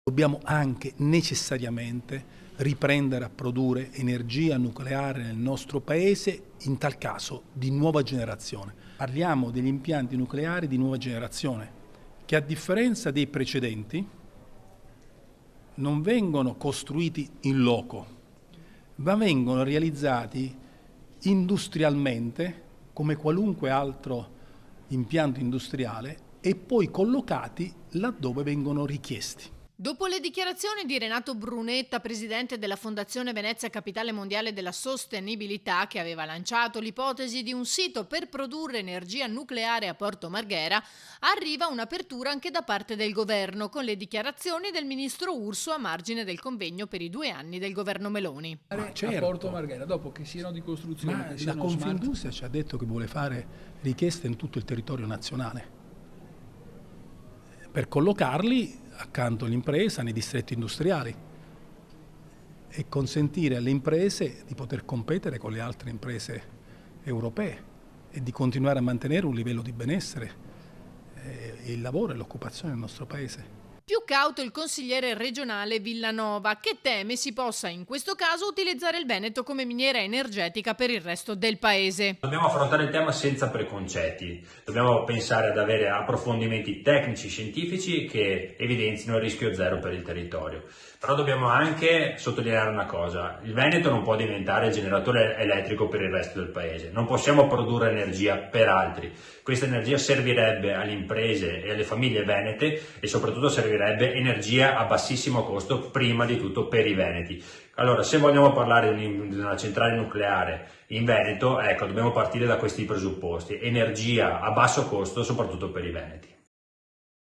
Dobbiamo anche necessariamente riprendere a produrre energia nucleare nel nostro Paese, in tal caso di nuova generazione. Parliamo degli impianti nucleari di nuova generazione, che a differenza dei precedenti non vengono costruiti in loco, ma vengono realizzati industrialmente come qualunque altro impianto industriale e poi collocati laddove vengono richiesti. Dopo le dichiarazioni di Renato Brunetta, presidente della Fondazione Venezia Capitale Mondiale della Sostenibilità, che aveva lanciato l'ipotesi di un sito per produrre energia nucleare a Porto Marghera, arriva un'apertura anche da parte del governo, con le dichiarazioni del ministro Urso a margine del convegno per i 2 anni del governo Meloni. Certo. A Porto Marghera, dopo che siano di costruzione, ma la Confindustria ci ha detto che vuole fare richieste in tutto il territorio nazionale per collocarli accanto all'impresa nei distretti industriali e consentire alle imprese di poter competere con le altre imprese europee e di continuare a mantenere un livello di benessere e il lavoro e l'occupazione nel nostro Paese. Più cauto il consigliere regionale Villanova, che teme si possa in questo caso utilizzare il Veneto come miniera energetica per il resto del paese. Dobbiamo affrontare il tema senza preconcetti, dobbiamo pensare ad avere approfondimenti tecnici, scientifici che evidenzino il rischio zero per il territorio. Però dobbiamo anche sottolineare una cosa: il Veneto non può diventare il generatore elettrico per il resto del paese, non possiamo produrre energia per altri. Questa energia servirebbe alle imprese e alle famiglie venete e soprattutto servirebbe energia a bassissimo costo, prima di tutto per i veneti. Allora, se vogliamo parlare di una centrale nucleare in Veneto, ecco, dobbiamo partire da questi presupposti: energia a basso costo soprattutto per i veneti.